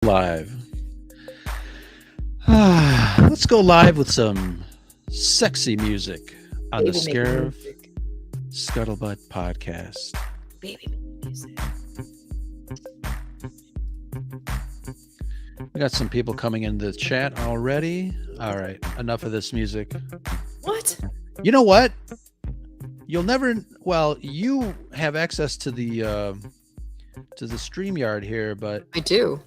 Live. Let's go live with some sexy music on the Baby making Scarif music. Scuttlebutt podcast. Baby making music. We got some people coming into the chat already. All right, enough of this music. What? You know what? You'll never. Well, you have access to the StreamYard here, but I do.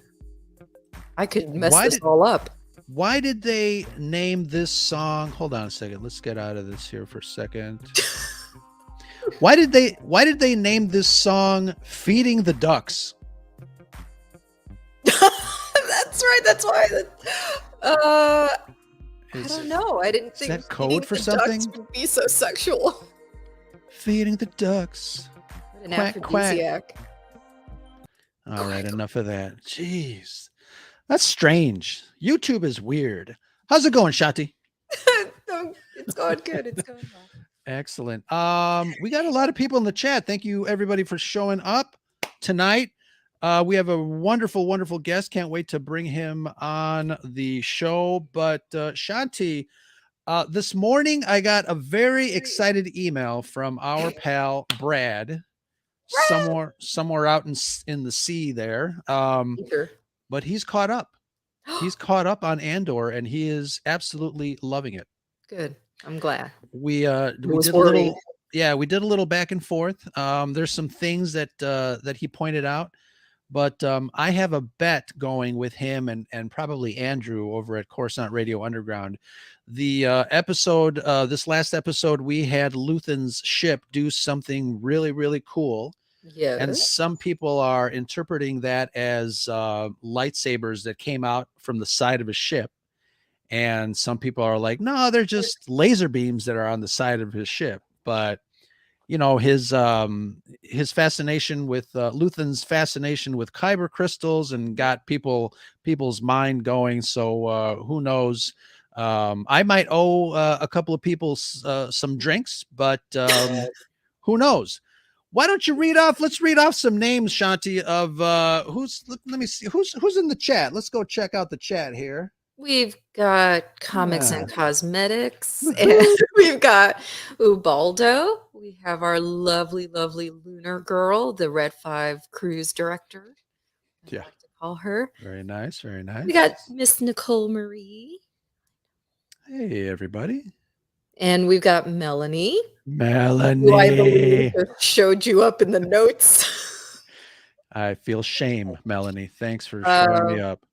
I could mess Why this did- all up. why did they name this song? Hold on a second. Let's get out of this here for a second. Why did they name this song "Feeding the Ducks"? That's right. That's why. I Is don't know. I didn't think that code feeding for the something? ducks would be so sexual. Feeding the ducks. What an Quack, quack. aphrodisiac. All right, enough of that. Jeez, that's strange. YouTube is weird. How's it going, Shanti? No, it's going good. It's going well. Excellent. We got a lot of people in the chat. Thank you everybody for showing up tonight. We have a wonderful, wonderful guest. Can't wait to bring him on the show. But Shanti, this morning I got a very excited email from our pal Brad, somewhere out in the sea there. Sure. But he's caught up. He's caught up on Andor, and he is absolutely loving it. Good. I'm glad. We was did worried. we did a little back and forth. There's some things that he pointed out, but I have a bet going with him and probably Andrew over at Coruscant Radio Underground. The episode, this last episode, we had Luthen's ship do something really, really cool. Yeah. And some people are interpreting that as lightsabers that came out from the side of a ship. And some people are like, no, they're just laser beams that are on the side of his ship. But, you know, his fascination with Luthen's fascination with kyber crystals and got people's mind going. So who knows? I might owe a couple of people some drinks, but who knows? Why don't you let's read off some names, Shanti, of let me see, who's in the chat. Let's go check out the chat here. We've got comics and cosmetics, and we've got Ubaldo. We have our lovely, lovely lunar girl, the Red 5 cruise director. I like to call her. Very nice, very nice. We got Miss Nicole Marie. Hey, everybody. And we've got Melanie. Melanie. Who I believe showed you up in the notes. I feel shame, Melanie. Thanks for showing me up.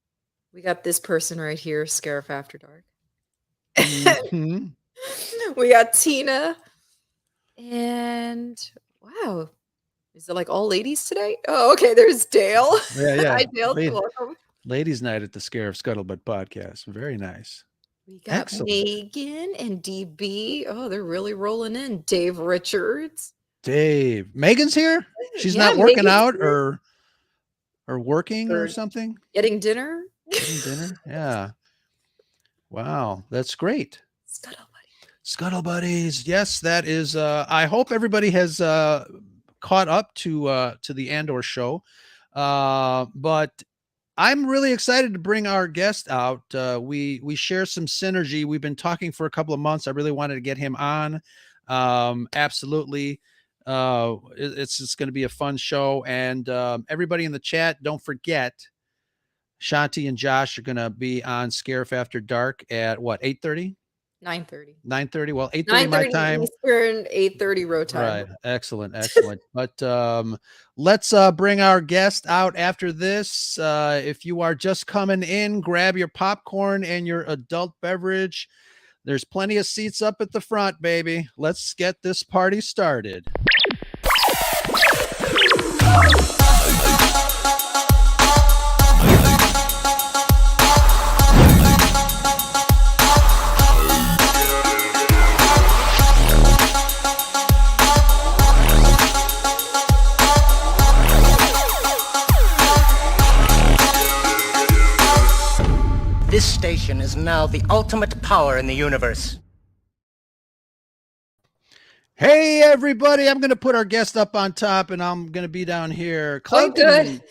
We got this person right here, Scarif After Dark. Mm-hmm. We got Tina. And wow. Is it like all ladies today? Oh, okay. There's Dale. Yeah. Hi, Dale. Welcome. Ladies' night at the Scarif Scuttlebutt podcast. Very nice. We got Megan and DB. Oh, they're really rolling in. Dave Richards. Dave. Megan's here? She's not working out or working or something? Getting dinner? Getting dinner? Yeah. Wow. That's great. Scuttle Buddies. Yes, that is. I hope everybody has caught up to the Andor show. But I'm really excited to bring our guest out. We share some synergy. We've been talking for a couple of months. I really wanted to get him on. Absolutely. It's going to be a fun show. And everybody in the chat, don't forget, Shanti and Josh are going to be on Scarif After Dark at what, 8:30? 9:30. 9:30. Well, 8:30 my time. Eastern, 8:30 road time. Right. Excellent. But let's bring our guest out after this. If you are just coming in, grab your popcorn and your adult beverage. There's plenty of seats up at the front, baby. Let's get this party started. This station is now the ultimate power in the universe. Hey, everybody. I'm going to put our guest up on top, and I'm going to be down here. Oh, good.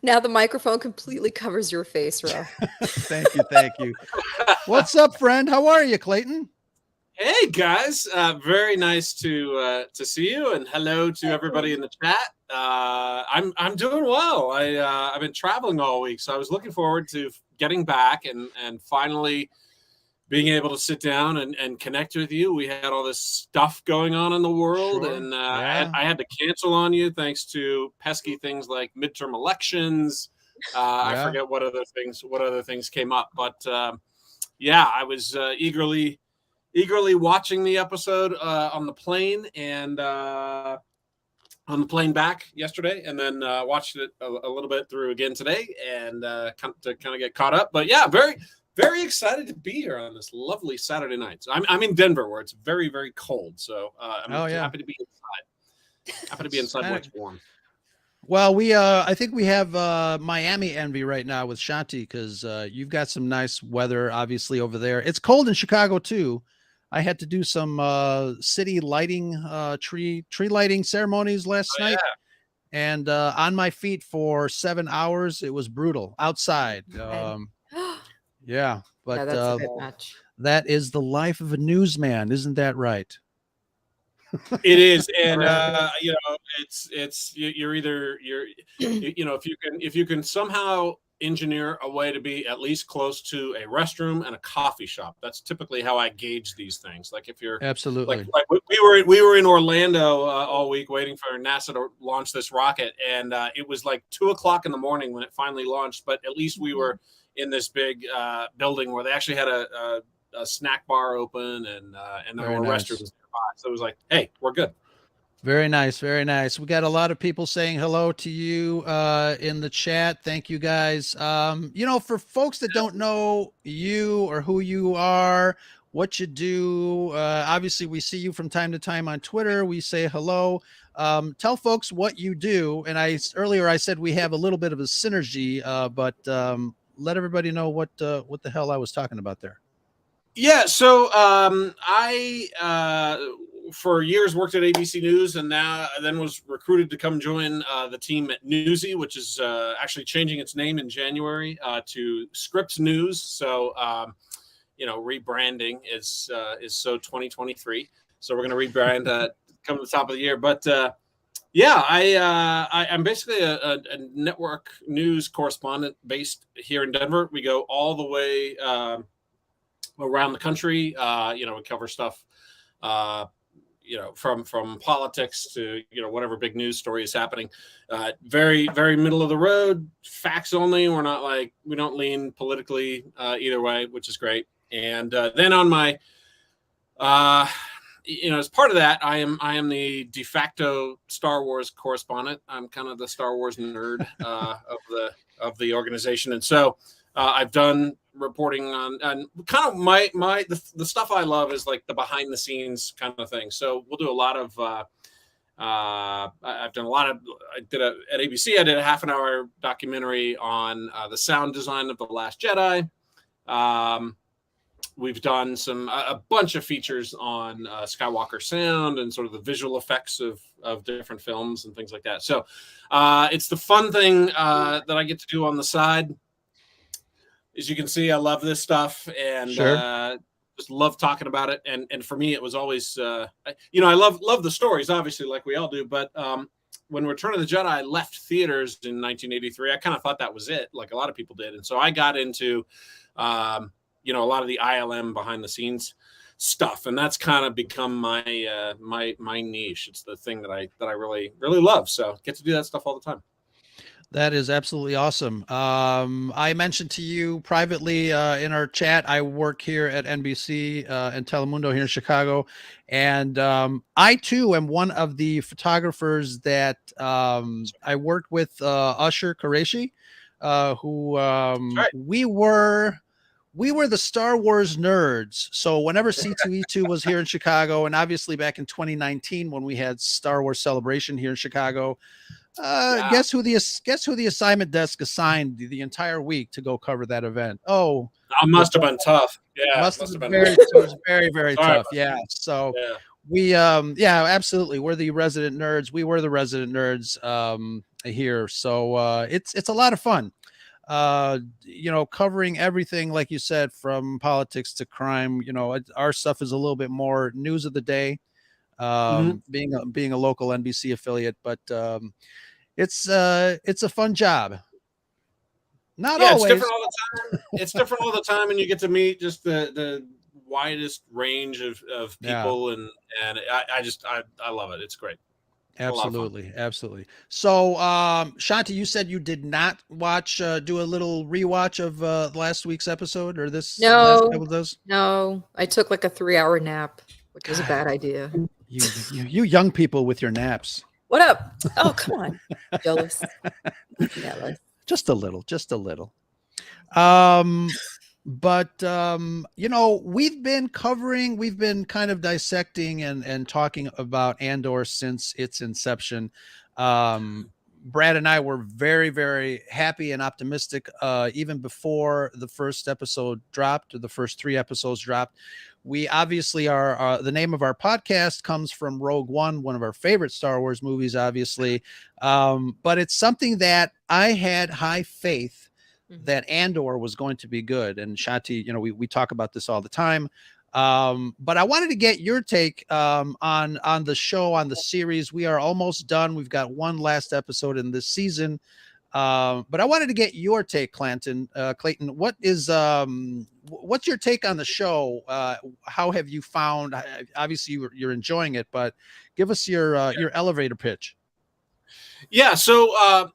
Now the microphone completely covers your face, Ro. Thank you. Thank you. What's up, friend? How are you, Clayton? Hey guys, very nice to see you, and hello to everybody in the chat. I'm doing well. I've been traveling all week, so I was looking forward to getting back and finally being able to sit down and connect with you. We had all this stuff going on in the world, Sure. and Yeah. I had to cancel on you thanks to pesky things like midterm elections. I forget what other things came up, but yeah, I was eagerly watching the episode on the plane and on the plane back yesterday, and then watched it a little bit through again today, and to kind of get caught up. But yeah, very excited to be here on this lovely Saturday night. So I'm in Denver, where it's very, very cold. So I'm happy to be inside. Happy to be inside where it's warm. Well, I think we have Miami envy right now with Shanti, because you've got some nice weather, obviously, over there. It's cold in Chicago too. I had to do some city lighting, tree lighting ceremonies last night, and on my feet for 7 hours. It was brutal outside. Yeah, but that's a bit much. That is the life of a newsman, isn't that right? It is, and you know, it's you're either you know, if you can somehow engineer a way to be at least close to a restroom and a coffee shop. That's typically how I gauge these things. Like if you're absolutely like we were in Orlando all week waiting for NASA to launch this rocket, and it was like 2:00 in the morning when it finally launched. But at least we were in this big building where they actually had a snack bar open, and there were restrooms nearby. So it was like, hey, we're good. Very nice. Very nice. We got a lot of people saying hello to you in the chat. Thank you guys. You know, for folks that don't know you or who you are, what you do, obviously we see you from time to time on Twitter. We say hello. Tell folks what you do. And earlier I said we have a little bit of a synergy, but let everybody know what the hell I was talking about there. Yeah, so I for years worked at ABC News, and then was recruited to come join the team at Newsy, which is actually changing its name in January to Scripps News. So you know, rebranding is so 2023. So we're going to rebrand come to the top of the year. But yeah, I'm basically a network news correspondent based here in Denver. We go all the way around the country. You know, we cover stuff, you know, from politics to, you know, whatever big news story is happening. Very, very middle of the road, facts only. We're not like, we don't lean politically either way, which is great. And then on my, you know, as part of that, I am the de facto Star Wars correspondent. I'm kind of the Star Wars nerd of the organization, and so I've done reporting on kind of the stuff I love is like the behind the scenes kind of thing. So we'll do a lot of I've done a lot of at ABC I did a half-an-hour documentary on the sound design of The Last Jedi. We've done a bunch of features on Skywalker sound and sort of the visual effects of different films and things like that. So it's the fun thing that I get to do on the side. As you can see, I love this stuff, and just love talking about it. And for me, it was always, you know, I love the stories, obviously, like we all do. But when Return of the Jedi left theaters in 1983, I kind of thought that was it, like a lot of people did. And so I got into, you know, a lot of the ILM behind the scenes stuff, and that's kind of become my my niche. It's the thing that I really love. So get to do that stuff all the time. That is absolutely awesome. I mentioned to you privately in our chat, I work here at NBC and Telemundo here in Chicago. And I, too, am one of the photographers that I worked with Usher Qureshi, who we were the Star Wars nerds. So whenever C2E2 was here in Chicago, and obviously back in 2019 when we had Star Wars Celebration here in Chicago, guess who the assignment desk assigned the entire week to go cover that event? That must have been tough. Yeah, must have been very, it was very, very tough. Yeah. So Yeah, absolutely. We're the resident nerds. We were the resident nerds here. So it's a lot of fun. Covering everything, like you said, from politics to crime. Our stuff is a little bit more news of the day, being a local NBC affiliate, but it's a fun job. Not Yeah, always. it's different all the time. It's different all the time, and you get to meet just the widest range of people, and I love it. It's great. Absolutely. So, Shanti, you said you did not watch, do a little rewatch of last week's episode or this last couple of those? No, I took like a 3-hour nap, which was a bad idea. You young people with your naps. What up? Oh, come on. Jealous. Just a little. But we've been kind of dissecting and talking about Andor since its inception. Brad and I were very, very happy and optimistic even before the first episode dropped, or the first 3 episodes dropped. We obviously are the name of our podcast comes from Rogue One of our favorite Star Wars movies, obviously. But it's something that I had high faith that Andor was going to be good. And Shanti, we talk about this all the time. But I wanted to get your take on the show, on the series. We are almost done. We've got one last episode in this season. But I wanted to get your take, Clayton. What's your take on the show? How have you found? Obviously, you're enjoying it, but give us your elevator pitch. Yeah. So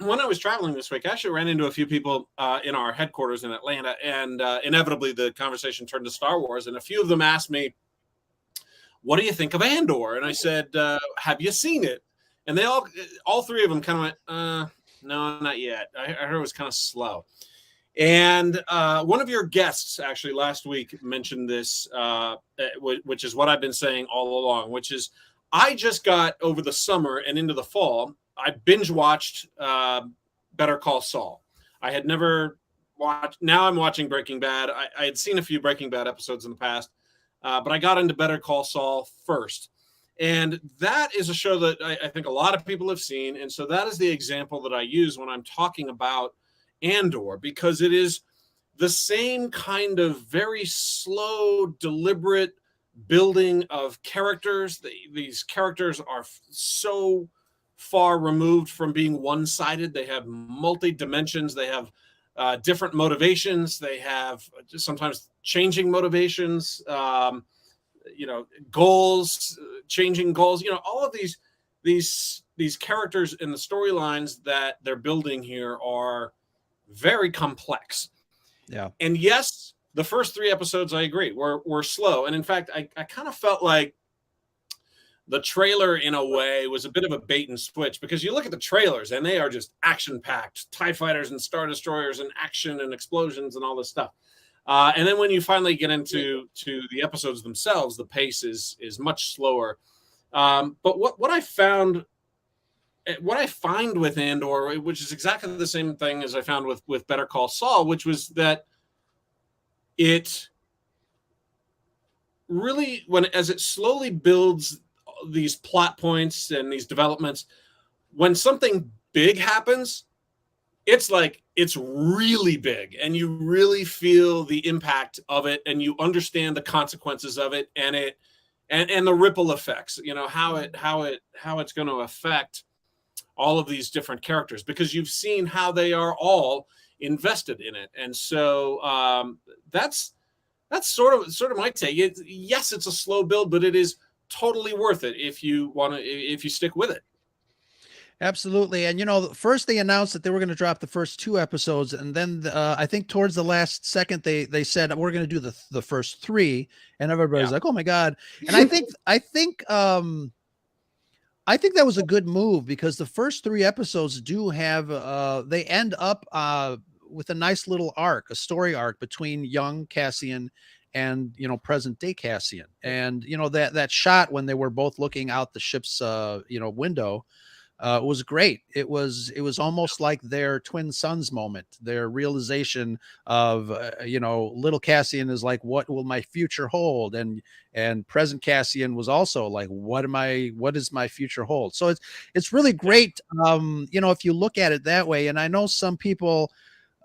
when I was traveling this week, I actually ran into a few people in our headquarters in Atlanta, and inevitably the conversation turned to Star Wars. And a few of them asked me, "What do you think of Andor?" And I said, "Have you seen it?" And they all 3 of them kind of went, "No, not yet. I heard it was kind of slow." And one of your guests actually last week mentioned this, which is what I've been saying all along, which is I just got over the summer and into the fall, I binge watched Better Call Saul. I had never watched. Now I'm watching Breaking Bad. I had seen a few Breaking Bad episodes in the past, but I got into Better Call Saul first. And that is a show that I think a lot of people have seen. And so that is the example that I use when I'm talking about Andor, because it is the same kind of very slow, deliberate building of characters. These characters are so far removed from being one-sided. They have multi-dimensions. They have different motivations. They have sometimes changing motivations, goals, changing goals, all of these characters in the storylines that they're building here are very complex. Yeah. And yes, the first 3 episodes, I agree, were slow. And in fact, I kind of felt like the trailer in a way was a bit of a bait and switch, because you look at the trailers and they are just action-packed, TIE fighters and Star Destroyers and action and explosions and all this stuff. And then when you finally get into the episodes themselves, the pace is much slower. But what I find with Andor, which is exactly the same thing as I found with Better Call Saul, which was that it really, as it slowly builds these plot points and these developments, when something big happens, it's like it's really big, and you really feel the impact of it, and you understand the consequences of it, and the ripple effects, how it's going to affect all of these different characters, because you've seen how they are all invested in it. And so that's sort of my take. Yes, it's a slow build, but it is totally worth it if you stick with it. Absolutely. And first they announced that they were going to drop the first 2 episodes, and then I think towards the last second they said we're going to do the first 3, and everybody's like, "Oh my God." And I think that was a good move, because the first 3 episodes do have they end up with a nice little arc, a story arc between young Cassian and present day Cassian. And that shot when they were both looking out the ship's window was great. It was almost like their twin sons moment, their realization of little Cassian is like, what will my future hold, and present Cassian was also like, what does my future hold? So it's really great, if you look at it that way. And I know some people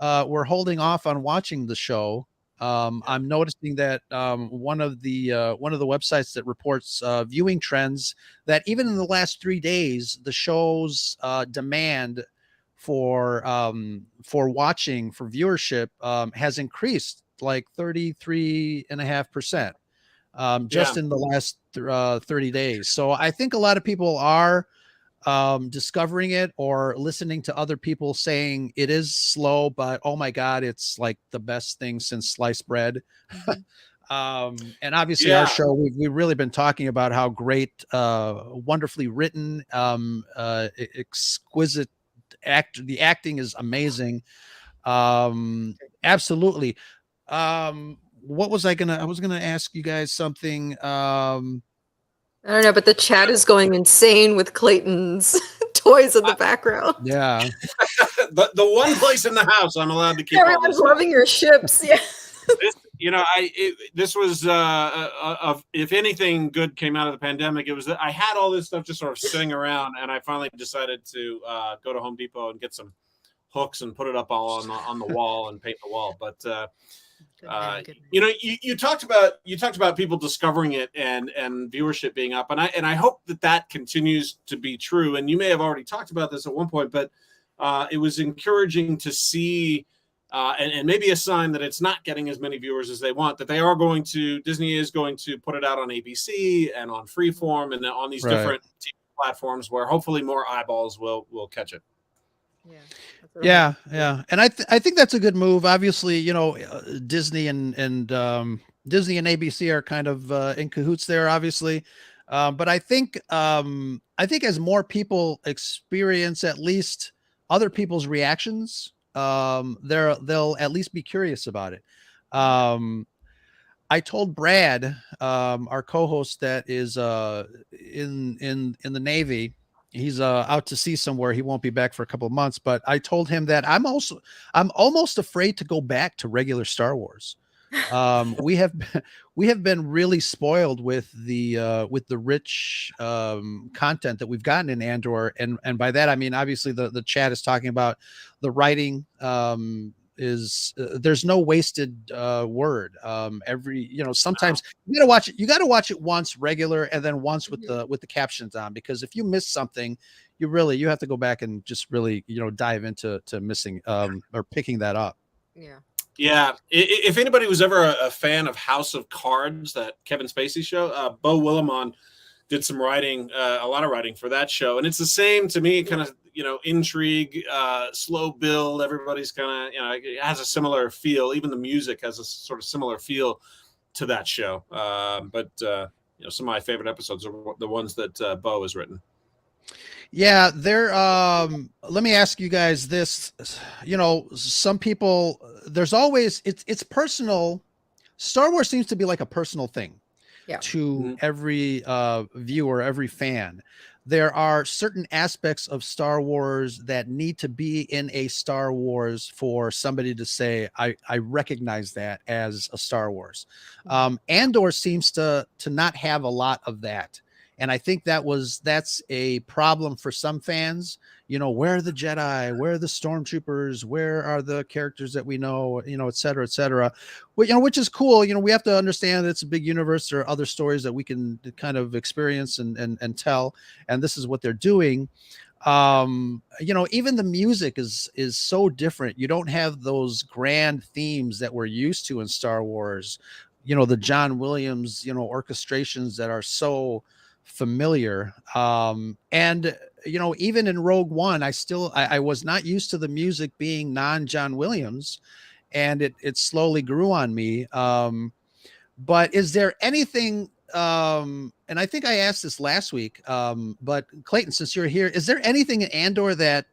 were holding off on watching the show. I'm noticing that one of the websites that reports viewing trends, that even in the last 3 days, the show's demand for watching, for viewership, has increased like 33.5%, just in the last 30 days. So I think a lot of people are discovering it, or listening to other people saying it is slow, but oh my God, it's like the best thing since sliced bread. And obviously our show, we've really been talking about how great, wonderfully written, exquisite the acting is amazing. Absolutely. What was I was gonna ask you guys something. I don't know, but the chat is going insane with Clayton's toys in the background. Yeah. the one place in the house I'm allowed to keep. Everyone's loving your ships. Yeah. This was if anything good came out of the pandemic, it was that I had all this stuff just sort of sitting around, and I finally decided to go to Home Depot and get some hooks and put it up all on the wall and paint the wall. But you talked about people discovering it and viewership being up, and I hope that continues to be true. And you may have already talked about this at one point, but it was encouraging to see, and maybe a sign that it's not getting as many viewers as they want, that Disney is going to put it out on ABC and on Freeform and on these different TV platforms where hopefully more eyeballs will catch it. Yeah. And I think that's a good move. Obviously, Disney and Disney and ABC are kind of in cahoots there, obviously. But I think as more people experience at least other people's reactions, they'll at least be curious about it. I told Brad, our co-host, that is in the Navy. He's out to sea somewhere. He won't be back for a couple of months, but I told him that I'm almost afraid to go back to regular Star Wars. We have been really spoiled with the rich content that we've gotten in Andor, and by that I mean obviously the chat is talking about the writing. There's no wasted word. Sometimes you gotta watch it once regular, and then once with the captions on, because if you miss something, you have to go back and just really dive into missing or picking that up. Yeah. If anybody was ever a fan of House of Cards, that Kevin Spacey show, Bo Willimon did some writing, a lot of writing for that show, and it's the same to me, kind of intrigue, slow build. Everybody's kind of it has a similar feel. Even the music has a sort of similar feel to that show. But some of my favorite episodes are the ones that Bo has written. Yeah, let me ask you guys this. Some people, there's always, it's personal. Star Wars seems to be like a personal thing to every viewer, every fan. There are certain aspects of Star Wars that need to be in a Star Wars for somebody to say, I recognize that as a Star Wars. Andor seems to not have a lot of that. And I think that's a problem for some fans. Where are the Jedi? Where are the stormtroopers? Where are the characters that we know? Et cetera, et cetera. Which is cool. We have to understand that it's a big universe. There are other stories that we can kind of experience and tell. And this is what they're doing. Even the music is so different. You don't have those grand themes that we're used to in Star Wars. The John Williams, orchestrations that are so familiar. And even in Rogue One, I was not used to the music being non-John Williams, and it slowly grew on me. But is there anything, and I think I asked this last week, but Clayton, since you're here, is there anything in Andor that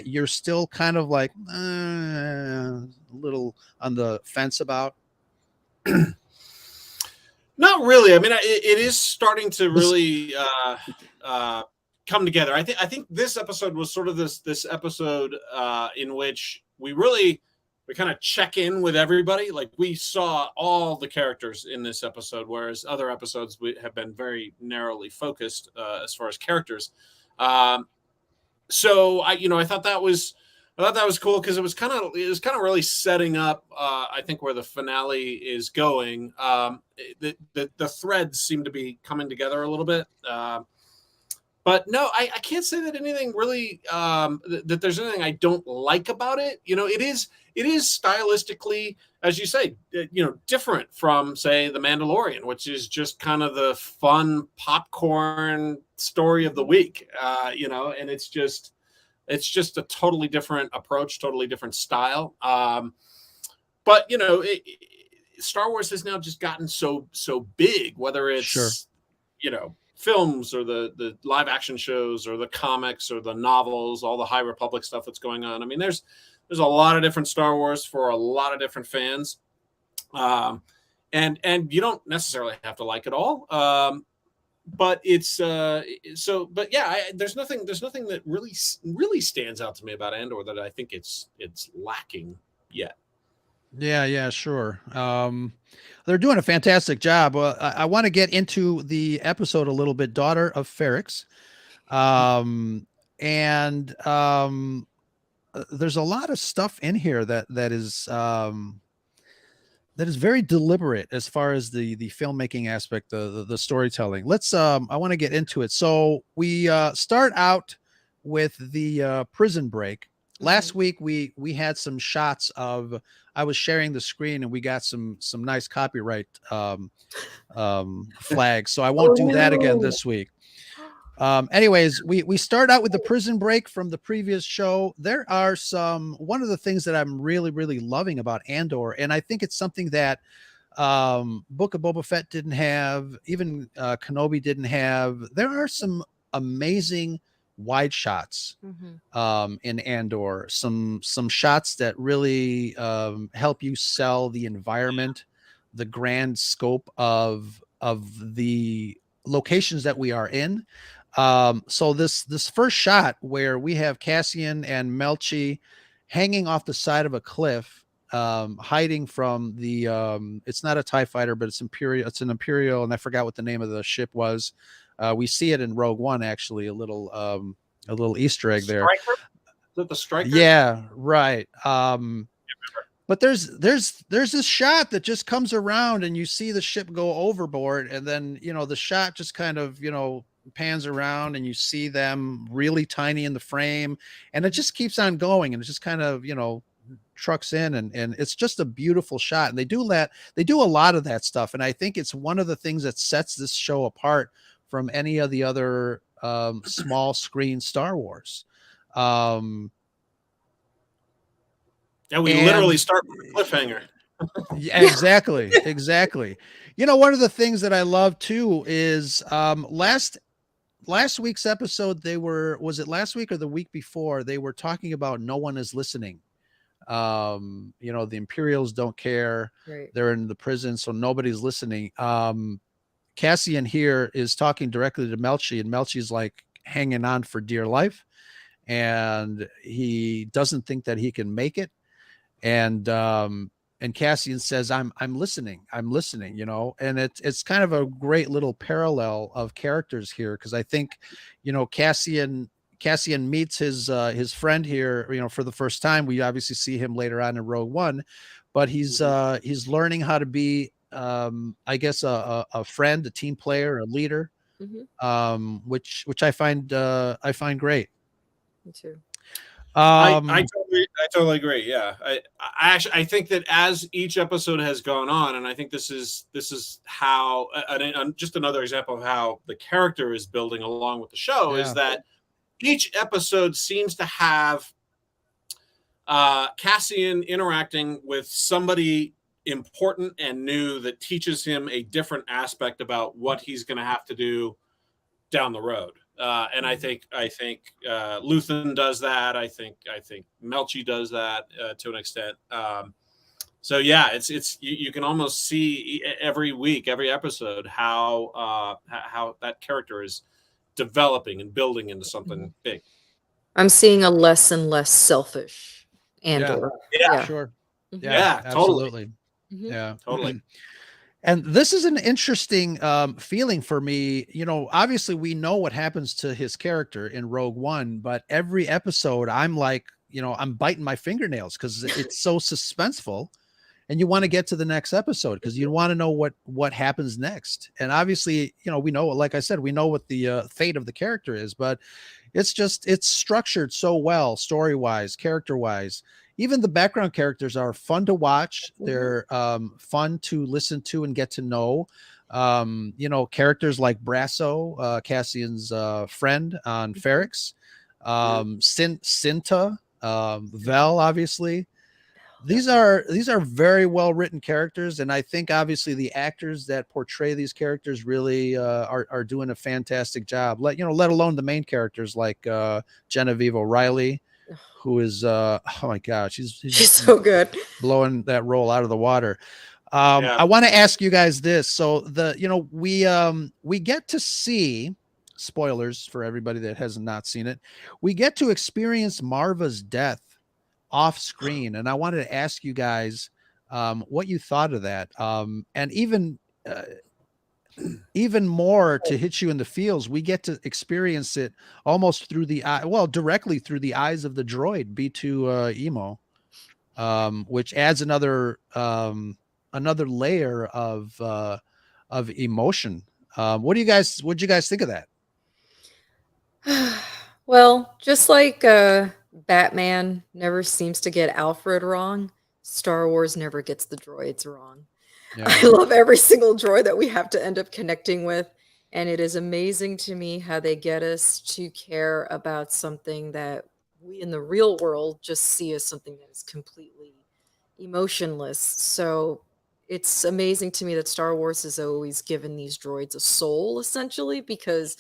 you're still kind of like a little on the fence about? Not really. I mean, it is starting to really come together. I think this episode was sort of this episode in which we kind of check in with everybody. Like, we saw all the characters in this episode, whereas other episodes have been very narrowly focused as far as characters. So I thought that was cool, because it was kind of really setting up I think where the finale is going. The threads seem to be coming together a little bit. But no, I can't say that anything really that there's anything I don't like about it. It is stylistically, as you say, different from, say, The Mandalorian, which is just kind of the fun popcorn story of the week. And it's just a totally different approach, totally different style. But Star Wars has now just gotten so big, whether it's Sure. films or the live action shows or the comics or the novels, all the High Republic stuff that's going on. I mean, there's a lot of different Star Wars for a lot of different fans. And you don't necessarily have to like it all. But it's but yeah, there's nothing that really stands out to me about Andor that I think it's lacking yet. Yeah, sure. They're doing a fantastic job. Well, I want to get into the episode a little bit, Daughter of Ferrix. There's a lot of stuff in here that is very deliberate as far as the filmmaking aspect, the storytelling. Let's I want to get into it. So we start out with the prison break. Last week we had some shots of, I was sharing the screen and we got some nice copyright flags. So I won't do that again this week. Anyways, we start out with the prison break from the previous show. There are one of the things that I'm really, really loving about Andor, and I think it's something that Book of Boba Fett didn't have, even Kenobi didn't have. There are some amazing wide shots in Andor, some shots that really help you sell the environment, the grand scope of the locations that we are in. So this first shot where we have Cassian and Melchi hanging off the side of a cliff, hiding from the it's not a TIE fighter, but it's an Imperial, and I forgot what the name of the ship was. We see it in Rogue One, actually, a little Easter egg there. Striker? Is it the Striker? Yeah, right. But there's this shot that just comes around and you see the ship go overboard, and then the shot just kind of pans around and you see them really tiny in the frame, and it just keeps on going, and it just kind of trucks in, and it's just a beautiful shot. And they do a lot of that stuff, and I think it's one of the things that sets this show apart from any of the other small screen Star Wars. And we literally start with a cliffhanger. Yeah, exactly. One of the things that I love too is last week's episode, was it last week or the week before, they were talking about no one is listening. The Imperials don't care. Right. They're in the prison, so nobody's listening. Cassian here is talking directly to Melchi, and Melchi's like hanging on for dear life, and he doesn't think that he can make it. And Cassian says, I'm listening, and it's kind of a great little parallel of characters here, because I think Cassian meets his friend here for the first time. We obviously see him later on in Rogue One, but he's learning how to be I guess a friend, a team player, a leader, which I find great. Me too. I totally agree. Yeah, I think that as each episode has gone on, and I think this is how just another example of how the character is building along with the show, is that each episode seems to have Cassian interacting with somebody important and new that teaches him a different aspect about what he's going to have to do down the road. And I think Luthen does that. I think Melchi does that to an extent. So yeah, it's you can almost see every week, every episode how that character is developing and building into something big. I'm seeing a less and less selfish Andor. Yeah. Sure. Mhm. Yeah, absolutely. Mhm. Yeah, Totally. And this is an interesting feeling for me. You know, obviously we know what happens to his character in Rogue One, but every episode I'm like, you know, I'm biting my fingernails because it's so suspenseful, and you want to get to the next episode because you want to know what happens next. And obviously, you know, we know, like I said, we know what the fate of the character is, but it's structured so well, story wise, character wise. Even the background characters are fun to watch. They're fun to listen to and get to know. You know, characters like Brasso, Cassian's friend on Ferrix, Cinta, Vel, obviously. These are very well written characters, and I think obviously the actors that portray these characters really are doing a fantastic job. Let alone the main characters like Genevieve O'Reilly, who is oh my gosh, She's so good, blowing that role out of the water. Yeah. I want to ask you guys this. So we get to see, spoilers for everybody that has not seen it, we get to experience Marva's death off screen, and I wanted to ask you guys what you thought of that, and even more to hit you in the feels, we get to experience it almost through the eye, well, directly through the eyes of the droid B2 Emo, which adds another layer of emotion. What'd you guys think of that? Well, just like Batman never seems to get Alfred wrong, Star Wars never gets the droids wrong. I love every single droid that we have to end up connecting with, and it is amazing to me how they get us to care about something that we in the real world just see as something that is completely emotionless. So it's amazing to me that Star Wars has always given these droids a soul, essentially, because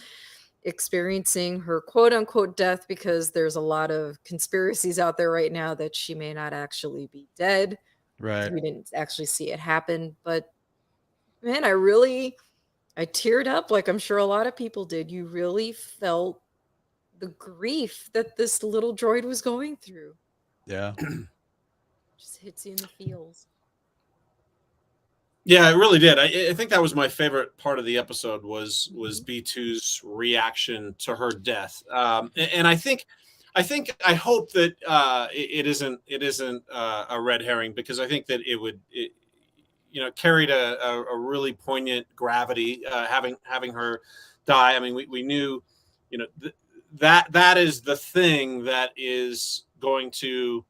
experiencing her quote unquote death, because there's a lot of conspiracies out there right now that she may not actually be dead. Right. We didn't actually see it happen, but man, I teared up, like I'm sure a lot of people did. You really felt the grief that this little droid was going through. Yeah. Just hits you in the feels. Yeah, it really did. I think that was my favorite part of the episode was B2's reaction to her death. And I hope that it isn't a red herring, because I think that it carried a really poignant gravity, having her die. I mean, we knew, that is the thing that is going to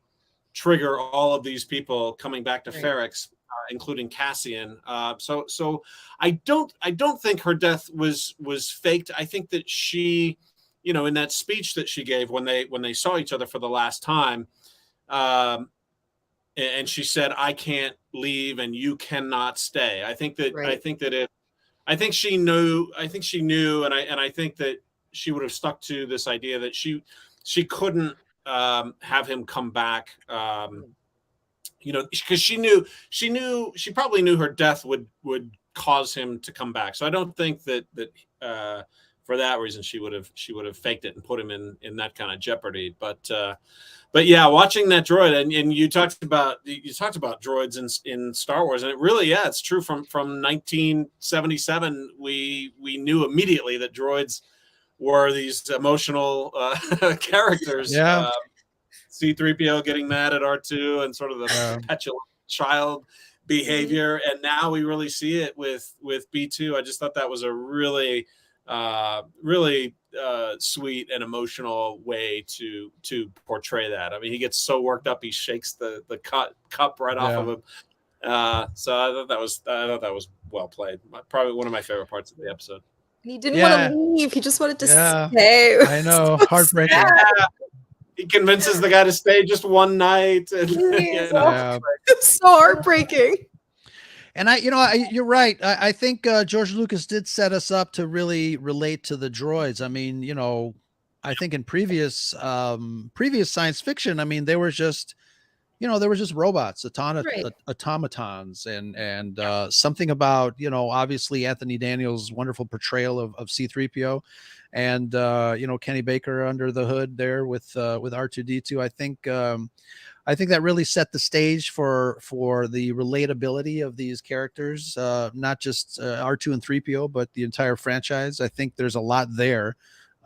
trigger all of these people coming back to Ferrix, including Cassian. So I don't think her death was faked. I think that she, in that speech that she gave when they saw each other for the last time, and she said, "I can't leave, and you cannot stay." I think she knew, and I think that she would have stuck to this idea that she couldn't have him come back. Because she probably knew her death would cause him to come back. So I don't think that for that reason she would have faked it and put him in that kind of jeopardy. But yeah, watching that droid, and you talked about droids in Star Wars, and it really, it's true. From 1977, we knew immediately that droids were these emotional characters. Yeah. C-3PO getting mad at R2 and sort of the petulant child behavior, and now we really see it with B2. I just thought that was a really sweet and emotional way to portray that. I mean, he gets so worked up, he shakes the cup right off of him. So I thought that was well played. Probably one of my favorite parts of the episode. He didn't want to leave. He just wanted to stay. I know, heartbreaking. Yeah. He convinces the guy to stay just one night. And, It's so heartbreaking. And you're right. I think George Lucas did set us up to really relate to the droids. I mean, I think in previous science fiction, I mean, they were just, there were just robots, Right. automatons, and something about, obviously Anthony Daniels' wonderful portrayal of C-3PO, and Kenny Baker under the hood there with R2-D2. I think that really set the stage for the relatability of these characters, not just R2 and 3PO, but the entire franchise. I think there's a lot there.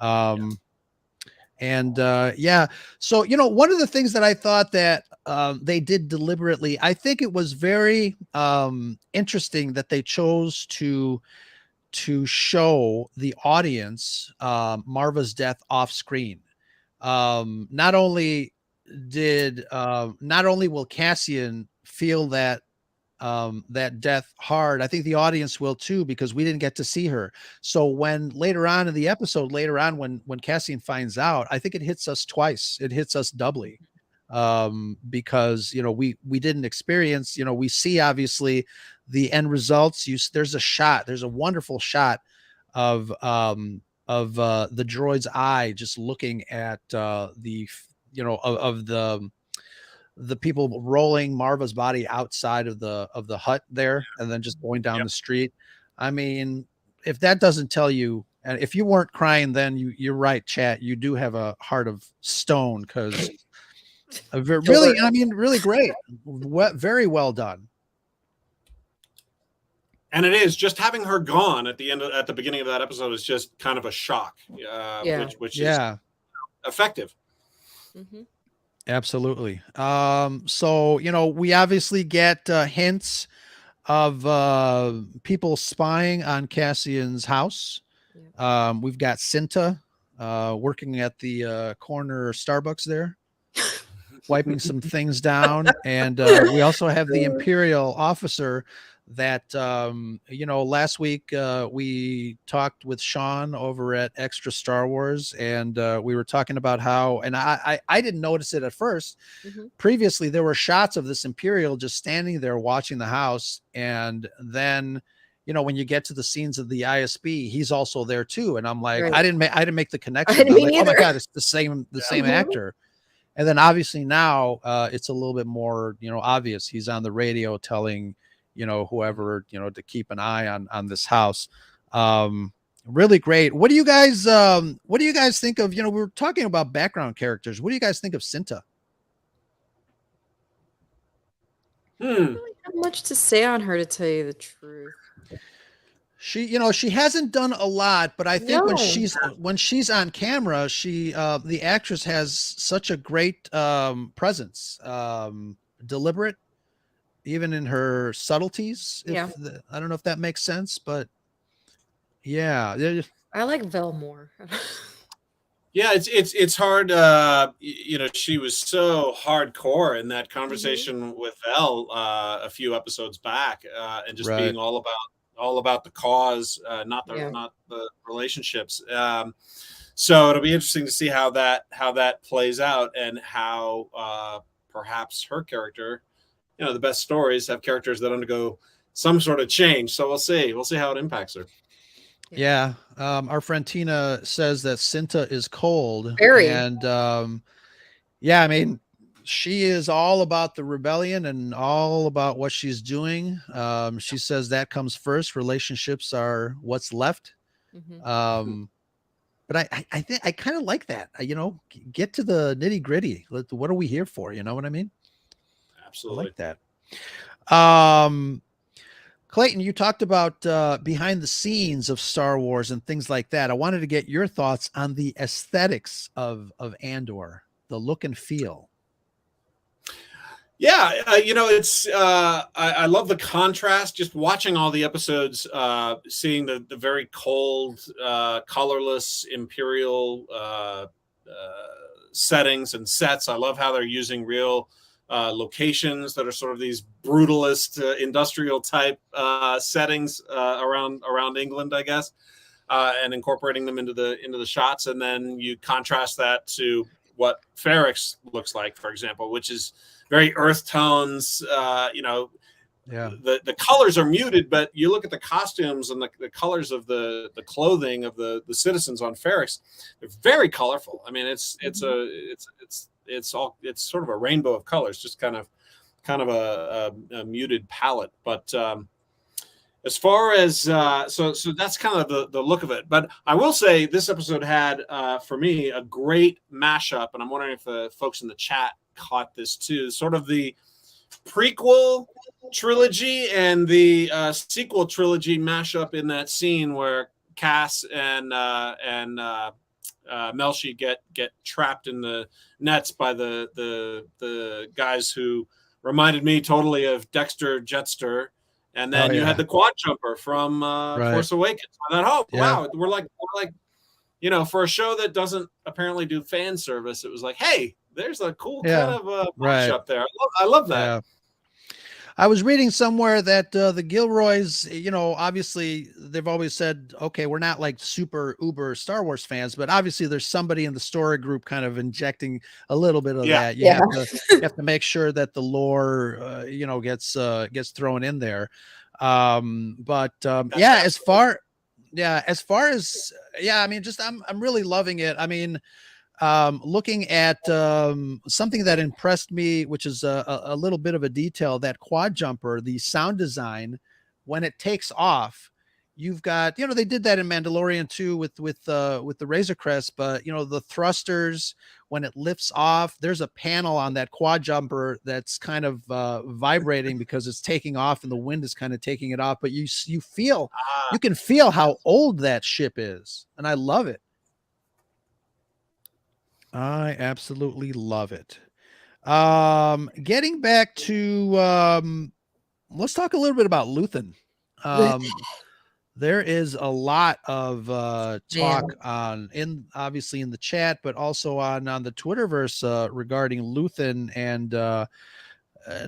And so one of the things that I thought that they did deliberately, I think it was very interesting that they chose to show the audience Marva's death off screen. Not only will Cassian feel that death hard, I think the audience will too, because we didn't get to see her. So when later on in the episode, when Cassian finds out, I think it hits us twice. It hits us doubly, because we didn't experience. We see obviously the end results. There's a wonderful shot of the droid's eye just looking at the people rolling Marva's body outside of the hut there, and then just going down the street. I mean, if that doesn't tell you, and if you weren't crying, then you're right, chat. You do have a heart of stone, because really, I mean, really great, very well done. And it is just having her gone at the beginning of that episode is just kind of a shock, which is effective. Mm-hmm. Absolutely. So we obviously get hints of people spying on Cassian's house. We've got Cinta working at the corner Starbucks there, wiping some things down, and we also have the Imperial officer that last week we talked with Sean over at Extra Star Wars, and we were talking about how, and I didn't notice it at first. Mm-hmm. Previously there were shots of this Imperial just standing there watching the house, and then when you get to the scenes of the ISB, he's also there too, and I'm like, right. I didn't make the connection. I'm like, oh my god, it's the same actor. And then obviously now it's a little bit more obvious. He's on the radio telling whoever, to keep an eye on this house. Really great. What do you guys think of, we were talking about background characters. What do you guys think of Cinta? I don't really have much to say on her, to tell you the truth. She, she hasn't done a lot, but I think when she's on camera, the actress has such a great presence, deliberate, even in her subtleties. I don't know if that makes sense, but yeah. I like Vel more. Yeah, it's hard. She was so hardcore in that conversation with Vel a few episodes back, and just being all about the cause, not the relationships. So it'll be interesting to see how that plays out, and how perhaps her character. The best stories have characters that undergo some sort of change. So we'll see how it impacts her. Yeah. Our friend Tina says that Cinta is cold. Very. And I mean, she is all about the rebellion and all about what she's doing. She says that comes first. Relationships are what's left. Mm-hmm. But I think I kind of like that. Get to the nitty gritty. What are we here for? You know what I mean? Absolutely. I like that. Clayton, you talked about behind the scenes of Star Wars and things like that. I wanted to get your thoughts on the aesthetics of Andor, the look and feel. Yeah, it's I love the contrast. Just watching all the episodes, seeing the very cold, colorless Imperial settings and sets. I love how they're using real locations that are sort of these brutalist industrial type settings around England, I guess, and incorporating them into the shots. And then you contrast that to what Ferrix looks like, for example, which is very earth tones. The colors are muted, but you look at the costumes and the colors of the clothing of the citizens on Ferrix, they're very colorful. I mean, it's it's sort of a rainbow of colors, just kind of a muted palette. But as far as so that's kind of the look of it. But I will say this episode had for me a great mashup, and I'm wondering if the folks in the chat caught this too. Sort of the prequel trilogy and the sequel trilogy mashup in that scene where Cass and Melshi get trapped in the nets by the guys who reminded me totally of Dexter Jetster. And then you had the quad jumper from Force Awakens. I thought, wow, we're like, for a show that doesn't apparently do fan service, it was like, hey, there's a cool kind of mashup there. I love that. Yeah. I was reading somewhere that the Gilroys, obviously they've always said, okay, we're not like super uber Star Wars fans, but obviously there's somebody in the story group kind of injecting a little bit of that. You have to make sure that the lore, gets thrown in there. As far as I mean, just I'm really loving it. I mean, looking at something that impressed me, which is a little bit of a detail, that quad jumper, the sound design, when it takes off, you've got, they did that in Mandalorian too with the Razor Crest, but the thrusters, when it lifts off, there's a panel on that quad jumper that's kind of vibrating because it's taking off and the wind is kind of taking it off, but you can feel how old that ship is, and I love it. I absolutely love it. Getting back to let's talk a little bit about Luthen. There is a lot of talk obviously in the chat, but also on the Twitterverse regarding Luthen and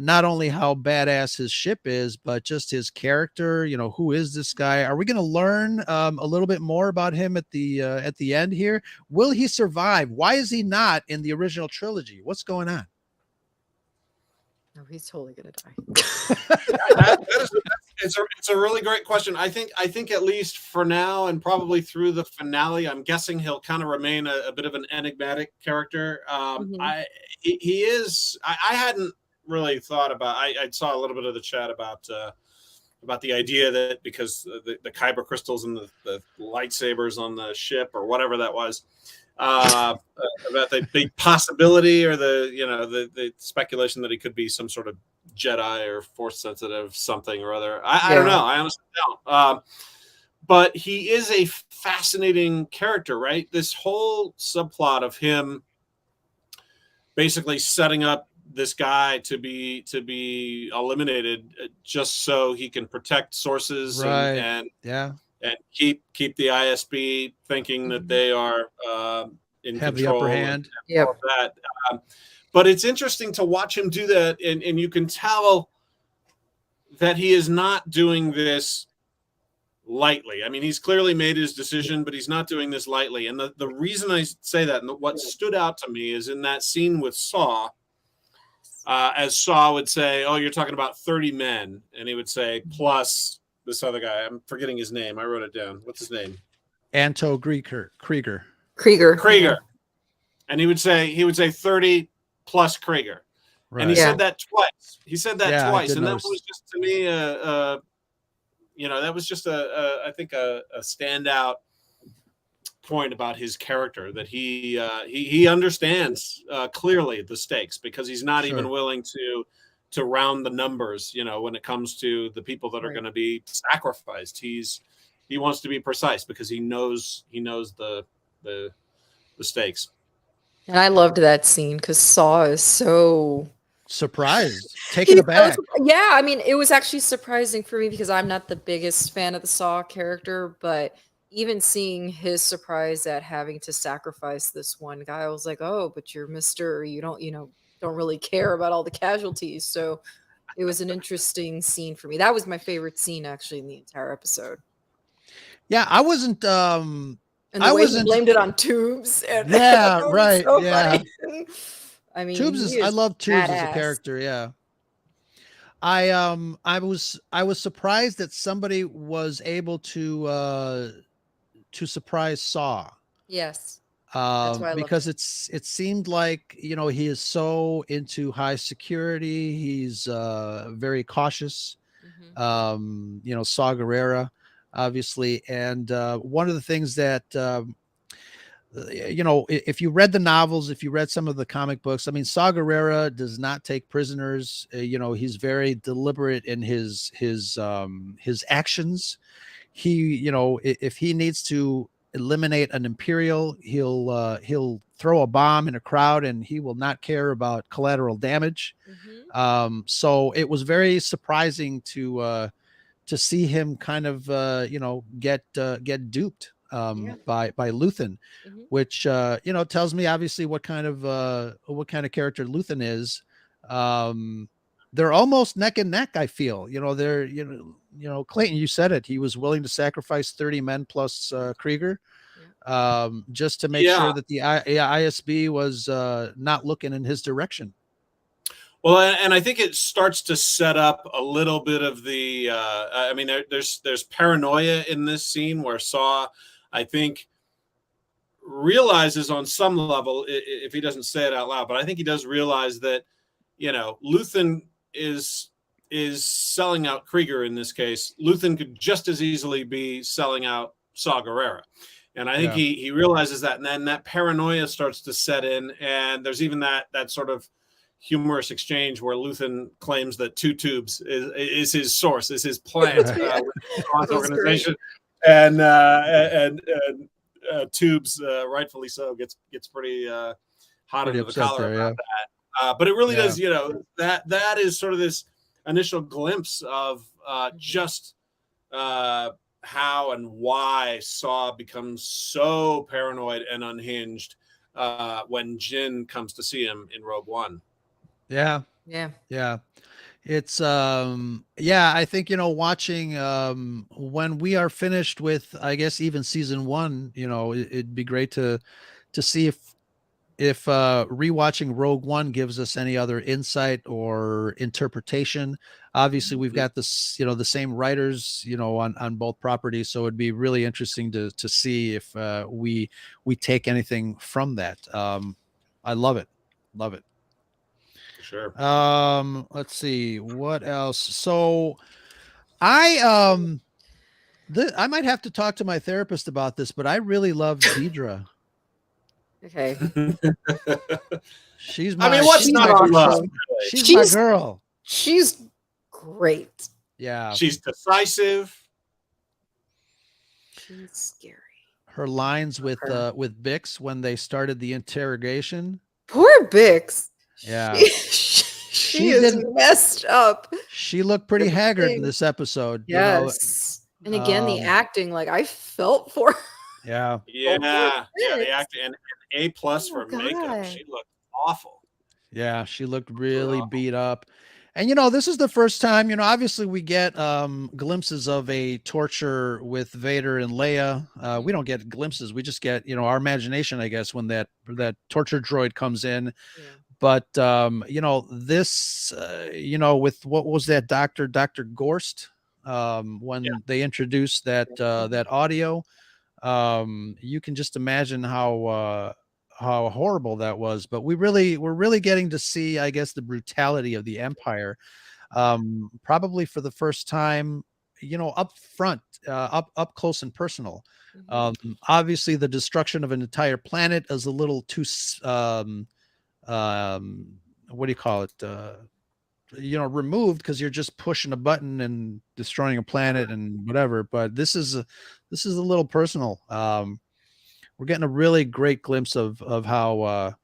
not only how badass his ship is, but just his character. Who is this guy? Are we going to learn a little bit more about him at the end here? Will he survive? Why is he not in the original trilogy? What's going on? No, he's totally going to die. It's a really great question. I think at least for now, and probably through the finale, I'm guessing he'll kind of remain a bit of an enigmatic character. He is. I hadn't really thought about. I saw a little bit of the chat about the idea that because the kyber crystals and the lightsabers on the ship or whatever that was, about the possibility or the speculation that he could be some sort of Jedi or Force sensitive something or other. I don't know. I honestly don't. But he is a fascinating character, right? This whole subplot of him basically setting up this guy to be eliminated just so he can protect sources and keep the ISB thinking that they are in have control, the upper hand. But it's interesting to watch him do that, and you can tell that he is not doing this lightly. I mean, he's clearly made his decision, but he's not doing this lightly. And the reason I say that, and what stood out to me, is in that scene with Saw. As Saw would say, "Oh, you're talking about 30 men," and he would say, "Plus this other guy." I'm forgetting his name. I wrote it down. What's his name? Anto Krieger. And he would say 30 plus Krieger. Right. And he said that twice. And that was just, to me, that was just I think a standout point about his character, that he understands clearly the stakes, because he's not even willing to round the numbers, when it comes to the people that are going to be sacrificed. He wants to be precise because he knows the stakes. And I loved that scene because Saw is so surprised, taken aback. Yeah, I mean, it was actually surprising for me because I'm not the biggest fan of the Saw character, but even seeing his surprise at having to sacrifice this one guy, I was like, oh, but you're Mr. You don't really care about all the casualties. So it was an interesting scene for me. That was my favorite scene actually in the entire episode. Yeah, I wasn't and the way he blamed it on Tubes. And right. So yeah. funny. I mean, Tubes I love Tubes as a character. Yeah. I was surprised that somebody was able to surprise Saw. Yes. That's why I love because him. it seemed like, you know, he is so into high security. He's very cautious. Mhm. You know, Saw Gerrera, obviously. And one of the things that, you know, if you read the novels, if you read some of the comic books, I mean, Saw Gerrera does not take prisoners. You know, he's very deliberate in his actions. He, you know, if he needs to eliminate an Imperial, he'll throw a bomb in a crowd, and he will not care about collateral damage. Mhm. So it was very surprising to see him kind of you know, get duped Yeah. by Luthen, Mhm. which you know, tells me obviously what kind of character Luthen is. Um, they're almost neck and neck. I feel, you know, they're, you know, Clayton, you said it. He was willing to sacrifice 30 men plus Krieger, Yeah. just to make Yeah. sure that the ISB was not looking in his direction. Well, and I think it starts to set up a little bit of the. I mean, there's paranoia in this scene where Saw, I think, realizes on some level, if he doesn't say it out loud, but I think he does realize that, you know, Luthen is selling out Krieger in this case. Luthen could just as easily be selling out Saw Gerrera. And I think Yeah. he realizes that, and then that paranoia starts to set in, and there's even that sort of humorous exchange where Luthen claims that Two Tubes is his source, is his plant with the organization, and Tubes, rightfully so, gets pretty hot Pretty under the upset collar there, about yeah. that. But it really Yeah. does, you know, that is sort of this initial glimpse of just how and why Saw becomes so paranoid and unhinged when Jin comes to see him in Rogue One. Yeah. Yeah. Yeah. It's yeah, I think, you know, watching when we are finished with, I guess, even season 1, you know, it'd be great to see if rewatching Rogue One gives us any other insight or interpretation. Obviously, we've got this, you know, the same writers, you know, on both properties, so it'd be really interesting to see if we take anything from that. I love it. Love it. Sure. Let's see what else. So I I might have to talk to my therapist about this, but I really love Deidre. Okay. She's I my mean, what's She's not to love? awesome. Really? she's my She's girl. she's great. Yeah. She's decisive. She's scary. Her lines with Her. Bix when they started the interrogation. Poor Bix. Yeah. She is didn't- messed up. She looked pretty Poor haggard in thing. this episode. Yes. And again, the Um, acting, like I felt for her. Yeah. Yeah, poor yeah, the Fix. acting and A+ Oh for my makeup. God. She looked awful. Yeah, she looked really Wow. beat up. And you know, this is the first time, you know, obviously we get glimpses of a torture with Vader and Leia. We don't get glimpses. We just get, you know, our imagination, I guess, when that torture droid comes in. Yeah. But you know, this you know, with what was that, Dr. Gorst, when they introduced that that audio, you can just imagine how horrible that was. But we're really getting to see, I guess, the brutality of the Empire, probably for the first time, you know, up front, up close and personal. Obviously the destruction of an entire planet is a little too what do you call it, you know, removed, because you're just pushing a button and destroying a planet and whatever. But this is a little personal. We're getting a really great glimpse of how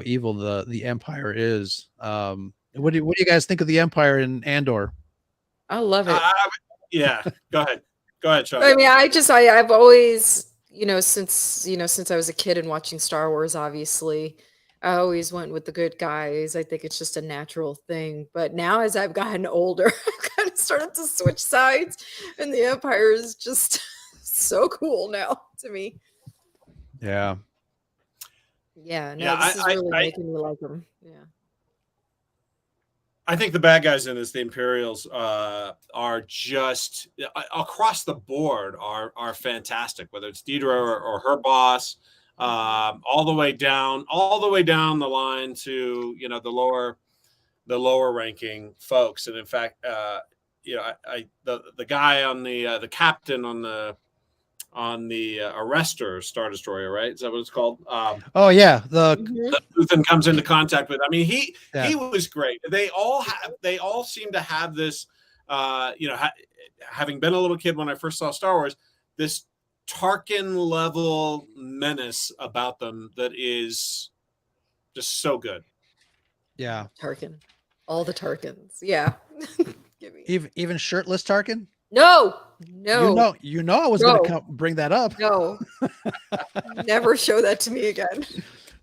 evil the Empire is. What do you guys think of the Empire in Andor? I love it. Yeah, go ahead, Sean. I mean, I've always, since I was a kid and watching Star Wars, obviously, I always went with the good guys. I think it's just a natural thing. But now, as I've gotten older, I've kind of started to switch sides, and the Empire is just so cool now to me. Yeah. Yeah, no, Yeah, this is really making me like them. Yeah. I think the bad guys in this, the Imperials, are just across the board are fantastic. Whether it's Deidre or her boss, all the way down the line to the lower ranking folks. And in fact, the guy on the captain on the Arrestor Star Destroyer, right? Is that what it's called? Oh yeah, the Luthen comes into contact with. I mean, he Yeah. was great. They all seem to have this, having been a little kid when I first saw Star Wars, this Tarkin level menace about them that is just so good. yeah. Tarkin. All the Tarkins. Yeah. Give me. Even shirtless Tarkin. No. You know I was going to bring that up. No. Never show that to me again.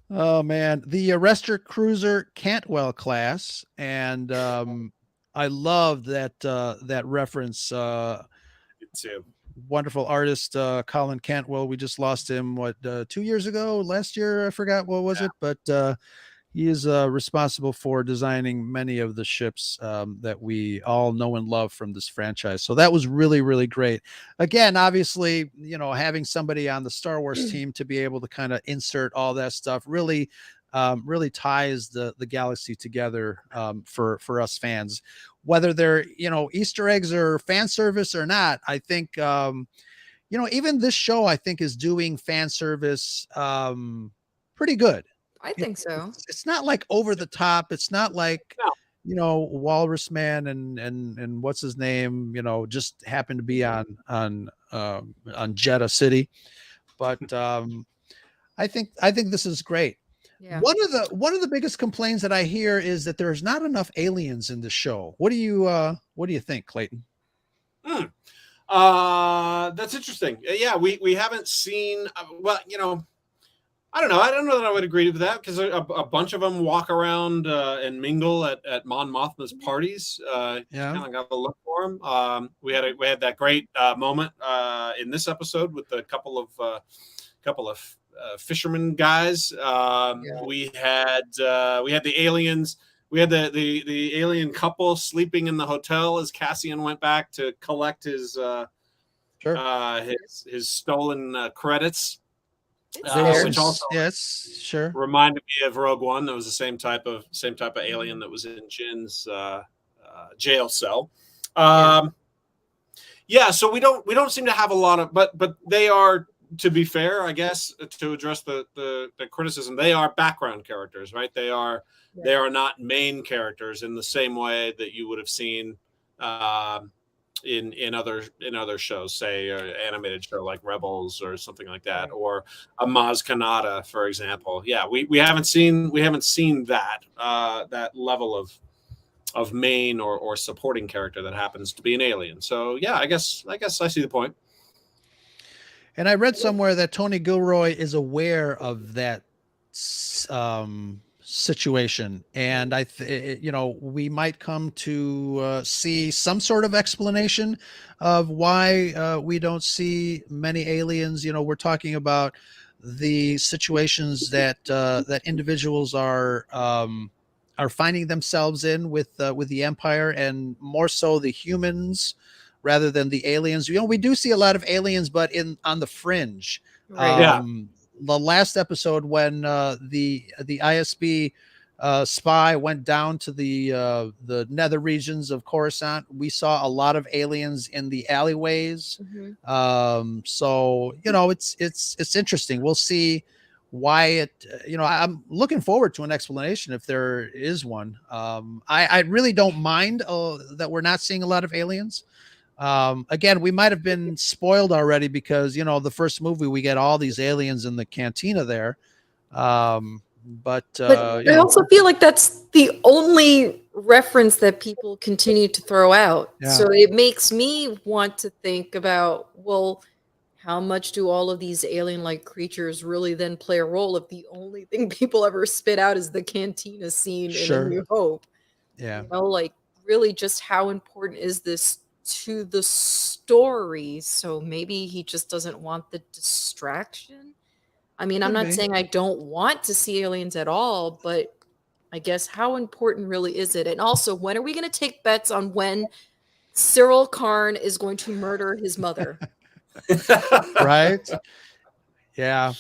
Oh man, the Arrestor Cruiser Cantwell class, and I love that reference. Too. Wonderful artist Colin Cantwell. We just lost him 2 years ago, last year, I forgot what was it, but he is responsible for designing many of the ships that we all know and love from this franchise. So that was really, really great. Again, obviously, having somebody on the Star Wars team to be able to kind of insert all that stuff really ties the galaxy together for us fans, whether they're, Easter eggs or fan service or not. I think, even this show, I think, is doing fan service pretty good. I think so. It's not like over the top. It's not like, Walrus Man and what's his name, just happened to be on Jeddah City. But I think this is great. Yeah. One of the biggest complaints that I hear is that there's not enough aliens in the show. What do you think, Clayton? That's interesting. Yeah, we haven't seen. I don't know. I don't know that I would agree with that, because a bunch of them walk around and mingle at Mon Mothma's parties. Kind of got to look for them. We had that great moment in this episode with a couple of fisherman guys. We had the aliens. We had the alien couple sleeping in the hotel as Cassian went back to collect his his stolen credits. Which also reminded me of Rogue One. That was the same type of alien that was in Jin's jail cell. So we don't seem to have a lot of, but they are, to be fair, I guess, to address the criticism, they are background characters, right? They are not main characters in the same way that you would have seen in other shows, say an animated show like Rebels or something like that, or a Maz Kanata, for example. Yeah, we haven't seen that that level of main or supporting character that happens to be an alien. So yeah, I guess I see the point. And I read somewhere that Tony Gilroy is aware of that situation, and we might come to see some sort of explanation of why we don't see many aliens. We're talking about the situations that individuals are finding themselves in with the Empire, and more so the humans rather than the aliens. We do see a lot of aliens, but on the fringe. Right. The last episode, when the ISB spy went down to the nether regions of Coruscant, we saw a lot of aliens in the alleyways. So it's interesting. We'll see why it. I'm looking forward to an explanation if there is one. I really don't mind that we're not seeing a lot of aliens. Again, we might have been spoiled already because, the first movie, we get all these aliens in the cantina there. But I also feel like that's the only reference that people continue to throw out. Yeah. So it makes me want to think about, well, how much do all of these alien-like creatures really then play a role if the only thing people ever spit out is the cantina scene in A New Hope? Yeah. Really just how important is this to the story? So maybe he just doesn't want the distraction. I mean, I'm not saying I don't want to see aliens at all, but I guess how important really is it? And also, when are we going to take bets on when Cyril Karn is going to murder his mother? Right? Yeah.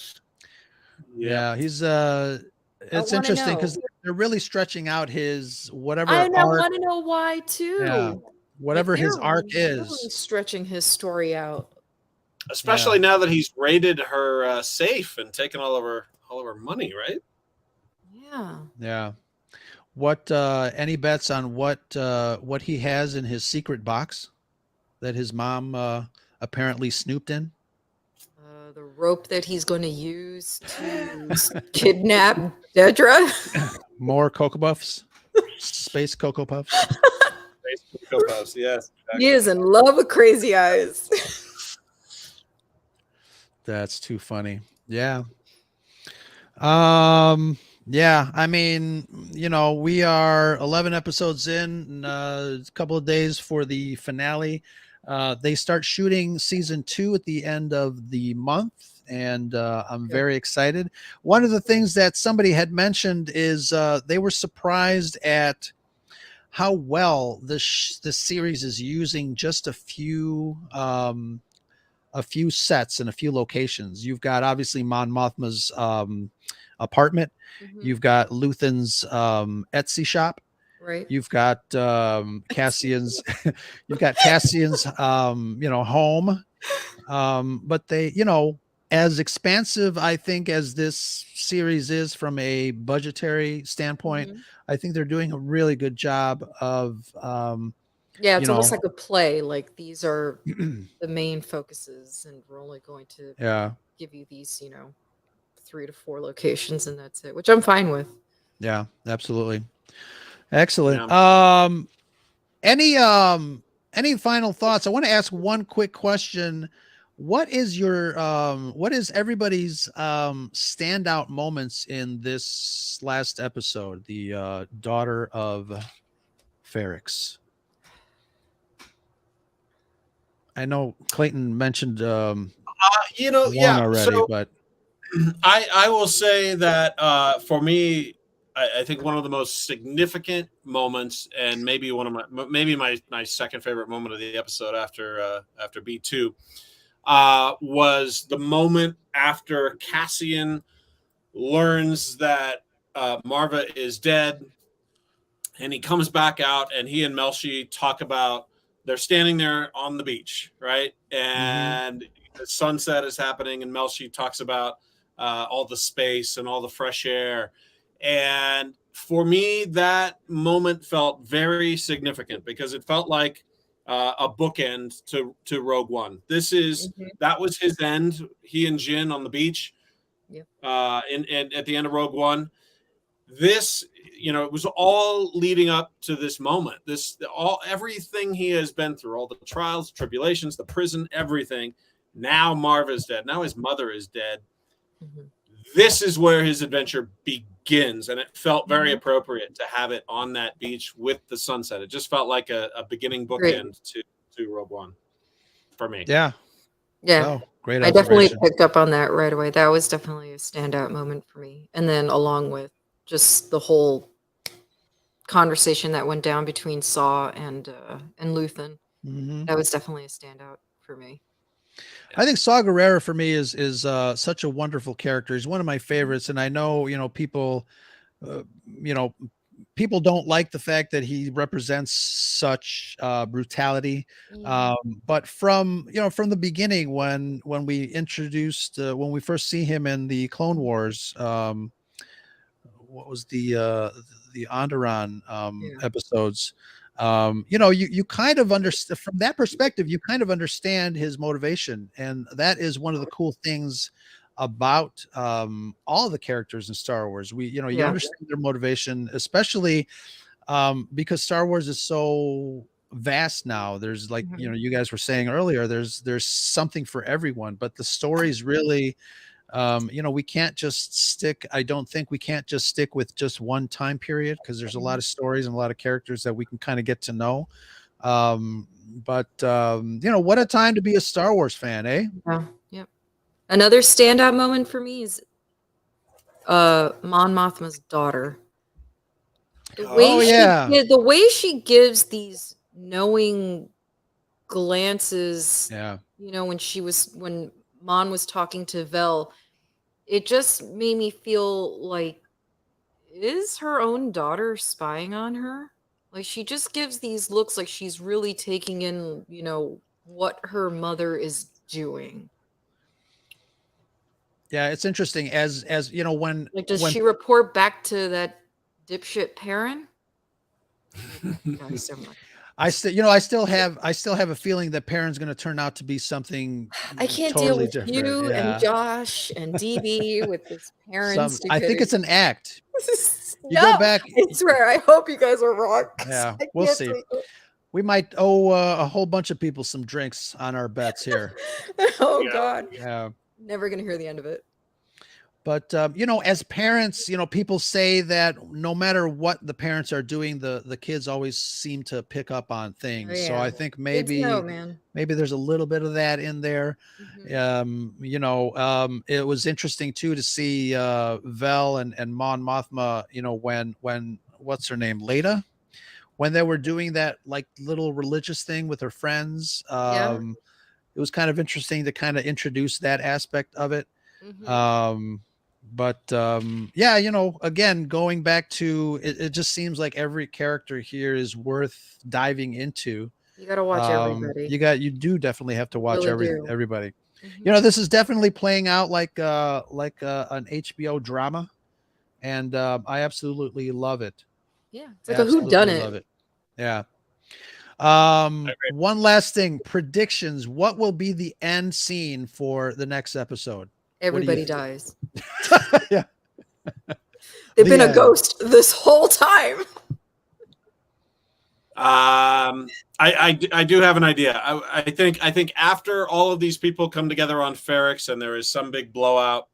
Yeah, he's it's wanna interesting know. because they're really stretching out his whatever I arc. want to know why Yeah, too. whatever his they're arc really is. stretching his story out. Especially now that he's raided her safe and taken all of her money, right? Yeah. Yeah. What any bets on what he has in his secret box that his mom apparently snooped in? The rope that he's going to use to kidnap Dedra. More Cocoa Puffs? Space Cocoa Puffs? Yes. Exactly. He is in love with Crazy Eyes. That's too funny. Yeah. Yeah, I mean, we are 11 episodes in, a couple of days for the finale. They start shooting season 2 at the end of the month, and I'm very excited. One of the things that somebody had mentioned is they were surprised at how well this series is using just a few sets and a few locations. You've got obviously Mon Mothma's apartment. You've got Luthen's Etsy shop. Right. You've got Cassian's home. But they, as expansive, I think, as this series is from a budgetary standpoint, I think they're doing a really good job of yeah, it's almost like a play. Like these are the main focuses, and we're only going to give you these, 3 to 4 locations, and that's it, which I'm fine with. Yeah, absolutely. Excellent. Yeah. Any final thoughts? I want to ask one quick question. What is everybody's standout moments in this last episode, the daughter of Ferrix? I know Clayton mentioned one already, but I will say that for me, I think one of the most significant moments, and maybe my second favorite moment of the episode after B2, was the moment after Cassian learns that Marva is dead, and he comes back out, and he and Melshi talk about, they're standing there on the beach, right? And the sunset is happening, and Melshi talks about all the space and all the fresh air. And for me, that moment felt very significant because it felt like a bookend to Rogue One. That was his end. He and Jin on the beach. Yep. And at the end of Rogue One, this, it was all leading up to this moment. Everything he has been through, all the trials, tribulations, the prison, everything. Now Marva's dead. Now his mother is dead. This is where his adventure begins, and it felt very appropriate to have it on that beach with the sunset. It just felt like a beginning bookend to Rogue One for me. Yeah. Oh, great. I definitely picked up on that right away. That was definitely a standout moment for me. And then along with just the whole conversation that went down between Saw and Luthen, that was definitely a standout for me. I think Saw Gerrera for me is such a wonderful character. He's one of my favorites, and I know people people don't like the fact that he represents such brutality. But from the beginning, when we introduced when we first see him in the Clone Wars, what was the Onderon episodes? You kind of understand from that perspective. You kind of understand his motivation, and that is one of the cool things about all the characters in Star Wars. You understand their motivation, especially because Star Wars is so vast now. There's like you guys were saying earlier, there's something for everyone, but the stories really we can't just stick. I don't think we can't just stick with just one time period, because there's a lot of stories and a lot of characters that we can kind of get to know. But what a time to be a Star Wars fan, eh? Yeah. Yep. Another standout moment for me is Mon Mothma's daughter. The way she gives these knowing glances. Yeah. When Mon was talking to Vel, it just made me feel like, is her own daughter spying on her? Like, she just gives these looks like she's really taking in, what her mother is doing. Yeah, it's interesting as when Like, does when she report back to that dipshit Perrin? Guys, so much. I still have a feeling that Perrin's going to turn out to be something I can't totally deal with different. you Yeah. and Josh and DB with this Perrin I think it's an act. You No, go back. I swear, I hope you guys are wrong. 'cause Yeah, I we'll can't see. take it. We might owe a whole bunch of people some drinks on our bets here. Oh Yeah. God, Yeah. never gonna hear the end of it. But as parents, people say that no matter what the parents are doing, the kids always seem to pick up on things. Oh, So yeah. I think Kids maybe know, man. there's a little bit of that in there. Mhm. It was interesting too to see Vel and Mon Mothma, when what's her name, Leda, when they were doing that like little religious thing with her friends. Yeah. It was kind of interesting to kind of introduce that aspect of it. Mhm. Again, going back to it just seems like every character here is worth diving into. You gotta watch everybody. You do definitely have to watch Really do. everybody. Mhm. This is definitely playing out like an HBO drama, and I absolutely love it. Yeah, it's like a whodunit. Love it. Yeah. I agree. One last thing, predictions. What will be the end scene for the next episode? Everybody dies. Yeah. They've The been a end. ghost this whole time. I do have an idea. I think after all of these people come together on Ferrix and there is some big blowout,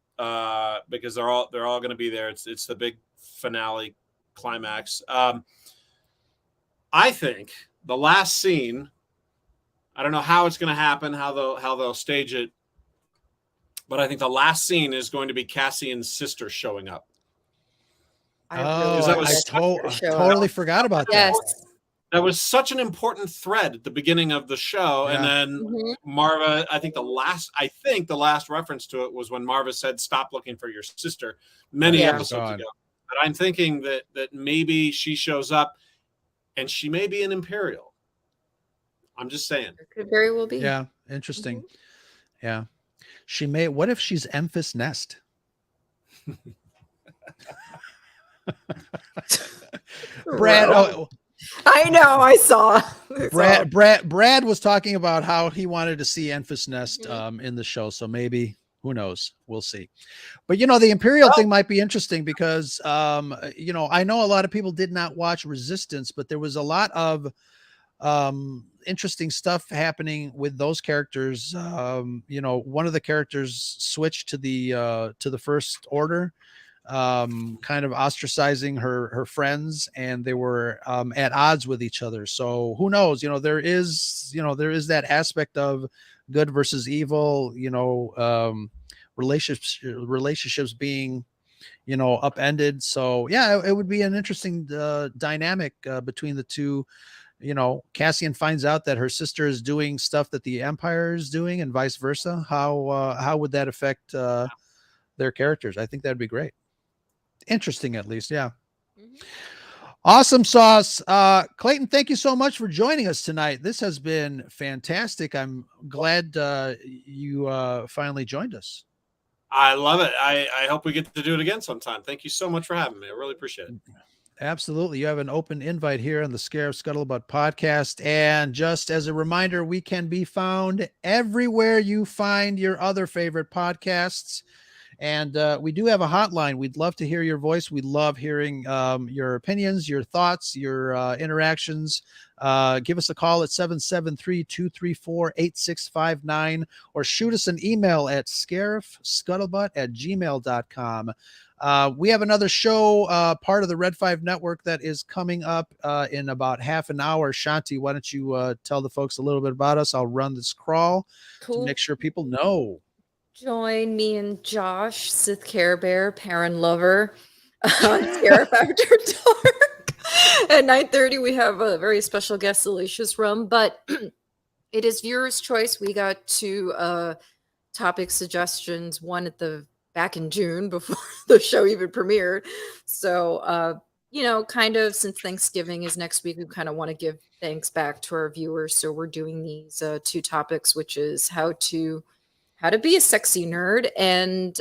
because they're all going to be there. It's the big finale climax. I think the last scene, I don't know how it's going to happen, how they'll stage it, but I think the last scene is going to be Cassian's sister showing up. I that totally forgot about that. Yes. That was such an important thread at the beginning of the show. Yeah. And then Mhm. Marva, I think the last reference to it was when Marva said, "Stop looking for your sister," many Yeah. episodes ago. But I'm thinking that maybe she shows up and she may be an Imperial. I'm just saying. It could very well be. Yeah, interesting. Yeah. What if she's Emphas Nest? Brad, I know, I saw. Brad was talking about how he wanted to see Emphas Nest in the show, so maybe, who knows, we'll see. But the Imperial thing might be interesting because I know a lot of people did not watch Resistance, but there was a lot of interesting stuff happening with those characters. One of the characters switched to the First Order, kind of ostracizing her friends, and they were at odds with each other. So who knows? There is that aspect of good versus evil. Relationships being upended. So yeah, it would be an interesting dynamic between the two. Cassian finds out that her sister is doing stuff that the Empire is doing, and vice versa. How would that affect their characters? I think that'd be great. Interesting, at least. Yeah. Awesome sauce. Clayton, thank you so much for joining us tonight. This has been fantastic. I'm glad you finally joined us. I love it. I hope we get to do it again sometime. Thank you so much for having me. I really appreciate it. Absolutely. You have an open invite here on the Scarif Scuttlebutt podcast. And just as a reminder, we can be found everywhere you find your other favorite podcasts. And we do have a hotline. We'd love to hear your voice. We love hearing your opinions, your thoughts, your interactions. Give us a call at 773-234-8659 or shoot us an email at scarifscuttlebutt@gmail.com. We have another show, part of the Red 5 Network, that is coming up in about half an hour. Shanti, why don't you tell the folks a little bit about us? I'll run this crawl to make sure people know. Join me and Josh, Sith Care Bear, Perrin Lover, on Scarif After Dark. At 9:30, we have a very special guest, Salacious Rum, but it is viewers' choice. We got two topic suggestions, one at the back in June before the show even premiered. So, kind of since Thanksgiving is next week, we kind of want to give thanks back to our viewers. So we're doing these 2 topics, which is how to be a sexy nerd and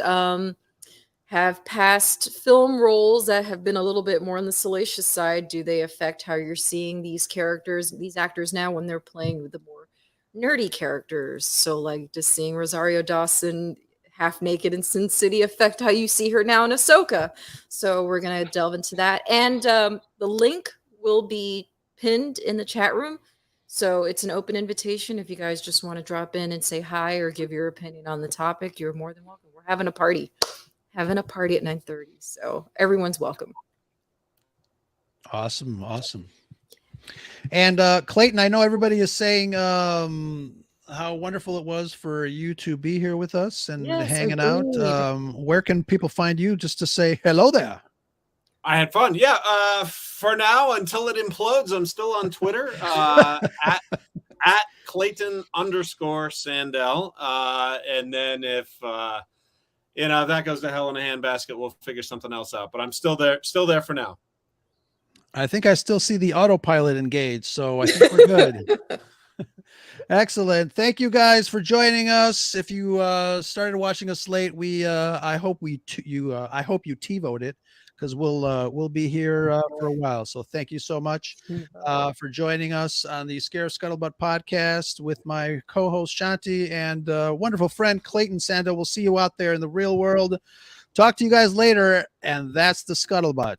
have past film roles that have been a little bit more on the salacious side. Do they affect how you're seeing these characters, these actors now when they're playing the more nerdy characters? So like, does seeing Rosario Dawson half naked in Sin City affect how you see her now in Ahsoka? So we're going to delve into that. And the link will be pinned in the chat room. So it's an open invitation. If you guys just want to drop in and say hi or give your opinion on the topic, you're more than welcome. We're having a party at 9:30. So everyone's welcome. Awesome. And Clayton, I know everybody is saying how wonderful it was for you to be here with us and hanging out. Where can people find you just to say hello there? I had fun. Yeah. For now, until it implodes, I'm still on Twitter at Clayton_Sandell. And then if that goes to hell in a handbasket, we'll figure something else out. But I'm still there for now. I think I still see the autopilot engaged, so I think we're good. Excellent. Thank you guys for joining us. If you started watching us late, I hope you TiVoed it, because we'll be here for a while. So thank you so much for joining us on the Scarif Scuttlebutt podcast with my co-host Shanti and wonderful friend Clayton Sandell. We'll see you out there in the real world. Talk to you guys later, and that's the Scuttlebutt.